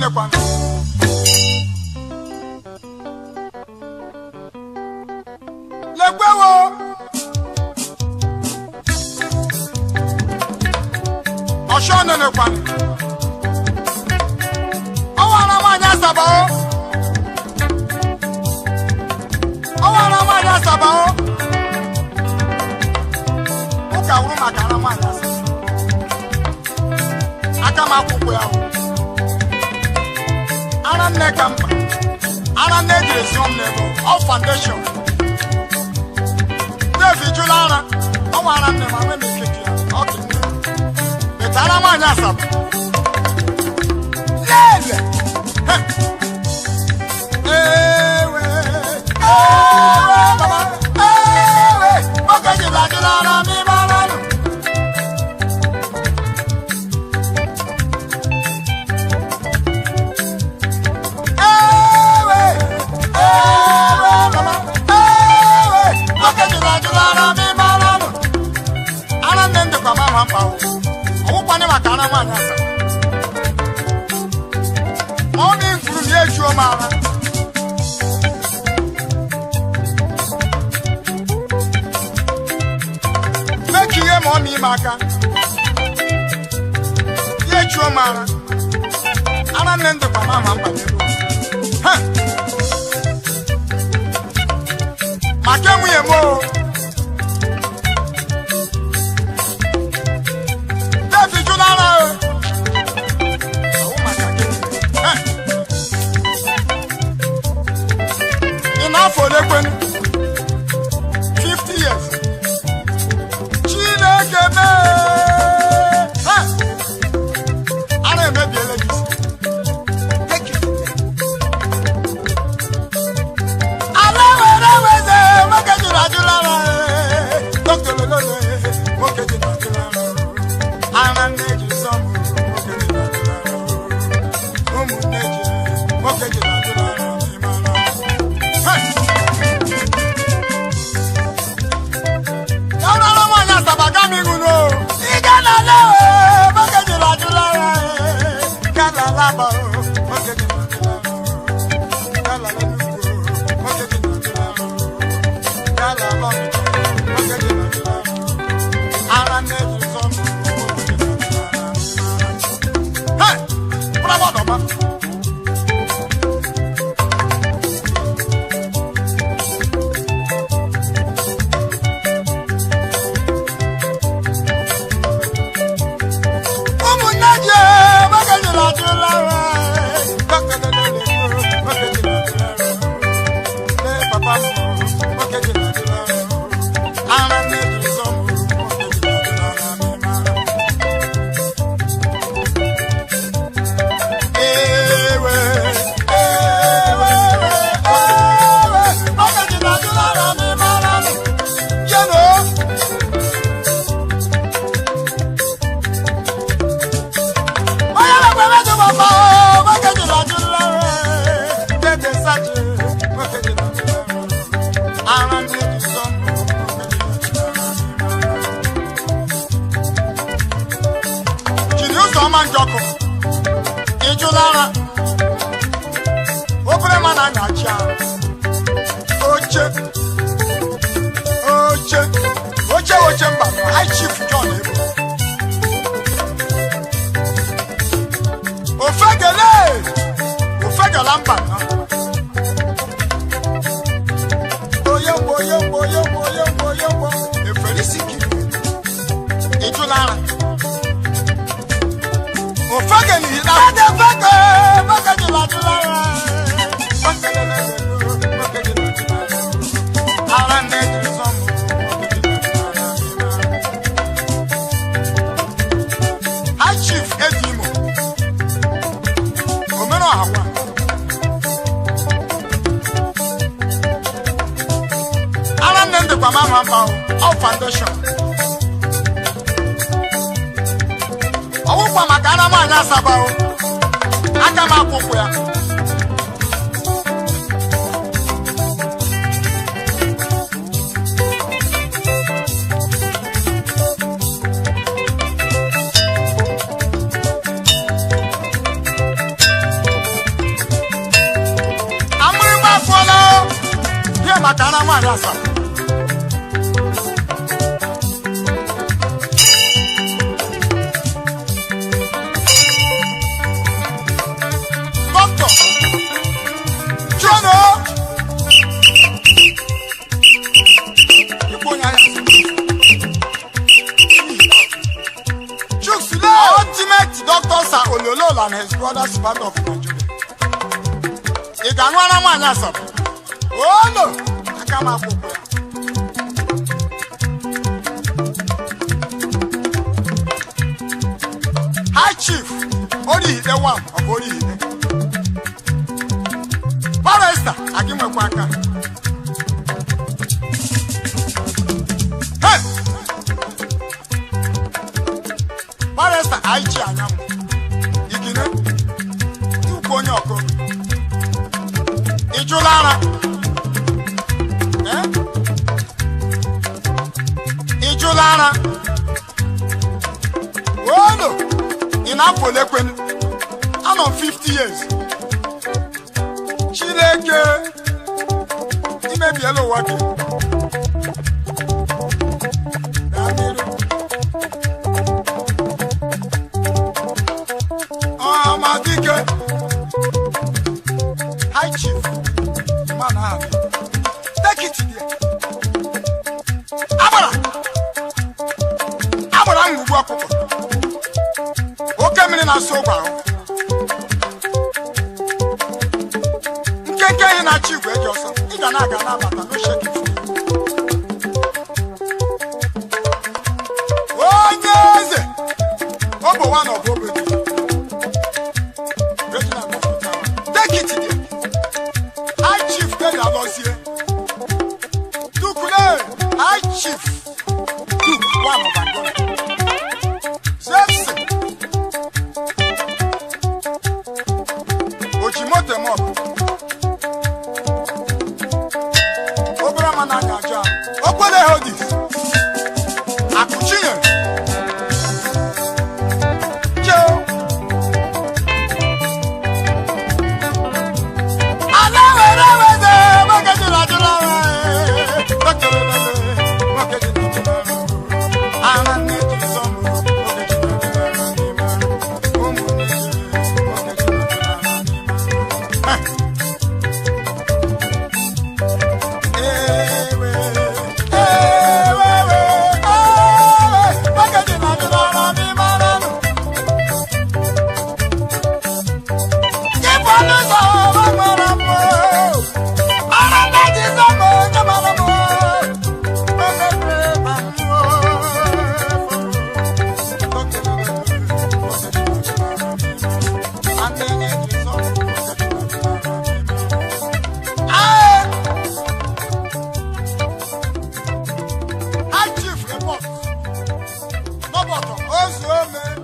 nekwan legwewo oshone nekwan owana manya sabao owana manya sabao uka wuru makara manya sabao akama akwụkwọ ya ara nne ka mba ara nne direction level of foundation David Julara ọnwa ara nne ma nwee ikeke ya ọkụ nne betara nwanyị asaba leze ewe baba ewe oge jila Julara n'ime ara nụ ọwụkwane maka ara nwaanyị asa ma ọ dị mkpụrụ na ejuo m ara meki ihe ma ọ na ime aka ya ejuo m ara ara nne ndịkwa ma ama mba n'elu maka enwunye m o for the 50 years. Chineke me. Ana me bi elegis. Take it. Ala we de magaji rajulala. Doctor lolo mokeji rajulala. Ana neji somu mokeji rajulala. Umu neji mokeji rajulala. Foundation. Ọwụkwa maka ana nwaanyị asaba o. Aka m akwụkwọ ya. Mariasa. Doctor Jono ultimate Dr. Sir Olololo and his brothers part of Nigeria. Iganwana Mariasa. Oh no, I come up with High Chief, only the one of only Barrister, I give my quacker. Hey! Barrister, I am. You can do Konyoko. Ijulara. Ijulara. Oh no! In Apolekwen, I'm on 50 years. Chileke, he may be yellow working. Oh, my dick. Hi, Chief. Man, take it here. Abara, I'm going to na so ba nkeke na chief ejo so iga na aga na bata no shake it oh yes obo one of obo take it there high chief dey alosie tukule high chief one of Angola Ozo me